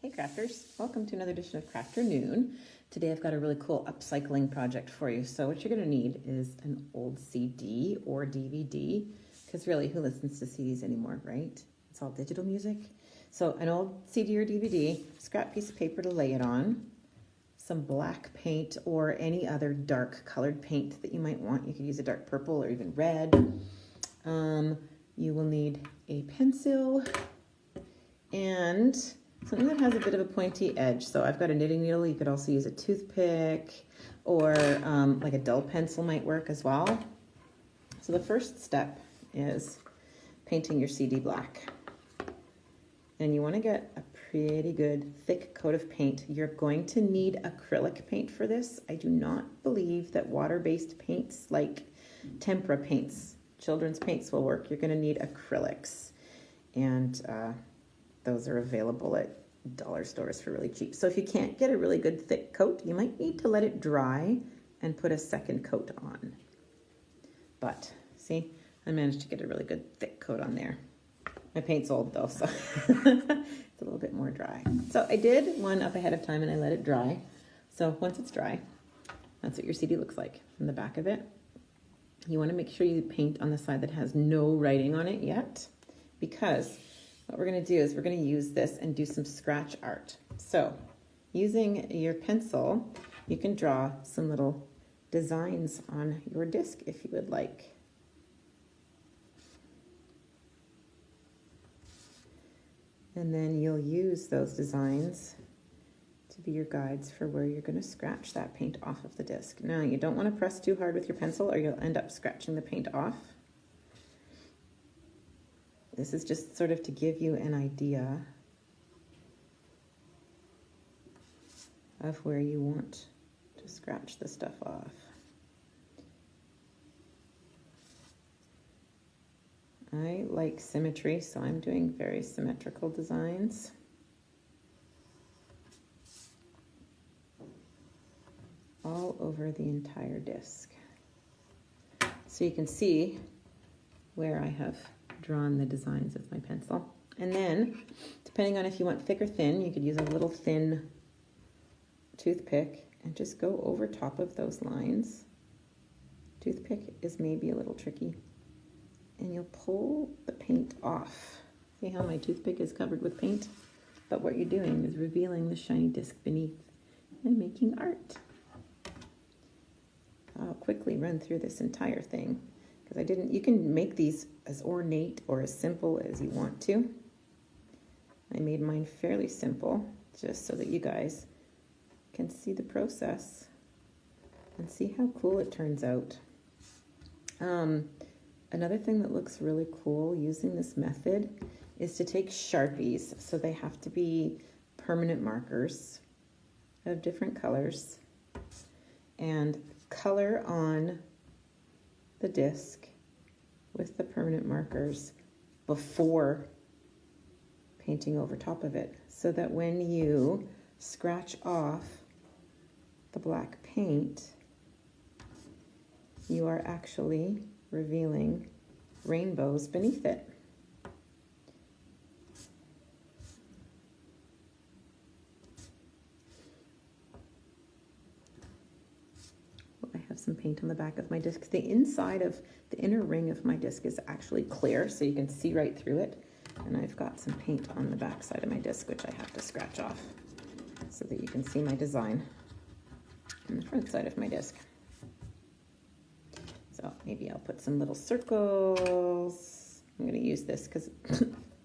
Hey crafters, welcome to another edition of Crafternoon. Today I've got a really cool upcycling project for you. So what you're going to need is an old CD or DVD, because really who listens to CDs anymore, right? It's all digital music. So an old CD or DVD, scrap piece of paper to lay it on, some black paint or any other dark colored paint that you might want. You could use a dark purple or even red. You will need a pencil and something that has a bit of a pointy edge. So I've got a knitting needle. You could also use a toothpick or like a dull pencil might work as well. So the first step is painting your CD black. And you want to get a pretty good thick coat of paint. You're going to need acrylic paint for this. I do not believe that water-based paints like tempera paints, children's paints will work. You're going to need acrylics. And those are available at dollar stores for really cheap. So if you can't get a really good thick coat, you might need to let it dry and put a second coat on. But see, I managed to get a really good thick coat on there. My paint's old though, so it's a little bit more dry. So I did one up ahead of time and I let it dry. So once it's dry, that's what your CD looks like from the back of it. You want to make sure you paint on the side that has no writing on it yet, because what we're going to do is we're going to use this and do some scratch art. So using your pencil, you can draw some little designs on your disc if you would like. And then you'll use those designs to be your guides for where you're going to scratch that paint off of the disc. Now, you don't want to press too hard with your pencil or you'll end up scratching the paint off. This is just sort of to give you an idea of where you want to scratch the stuff off. I like symmetry, so I'm doing very symmetrical designs. All over the entire disc. So you can see where I have drawn the designs with my pencil. And then, depending on if you want thick or thin, you could use a little thin toothpick and just go over top of those lines. Toothpick is maybe a little tricky. And you'll pull the paint off. See how my toothpick is covered with paint? But what you're doing is revealing the shiny disc beneath and making art. I'll quickly run through this entire thing because you can make these as ornate or as simple as you want to. I made mine fairly simple just so that you guys can see the process and see how cool it turns out. Another thing that looks really cool using this method is to take Sharpies. So they have to be permanent markers of different colors and color on the disc with the permanent markers before painting over top of it, so that when you scratch off the black paint, you are actually revealing rainbows beneath it. I have some paint on the back of my disc. The inside of the inner ring of my disc is actually clear, so you can see right through it. And I've got some paint on the back side of my disc, which I have to scratch off so that you can see my design on the front side of my disc. So maybe I'll put some little circles. I'm going to use this because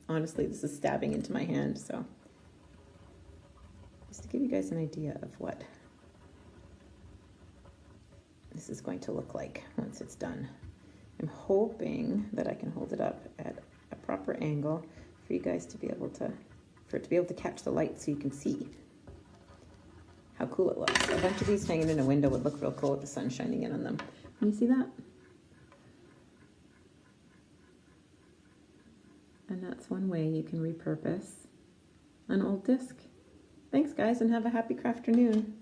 honestly, this is stabbing into my hand. So just to give you guys an idea of what this is going to look like once it's done. I'm hoping that I can hold it up at a proper angle for you guys to be able to, for it to be able to catch the light so you can see how cool it looks. A bunch of these hanging in a window would look real cool with the sun shining in on them. Can you see that? And that's one way you can repurpose an old disc. Thanks guys, and have a happy Crafternoon.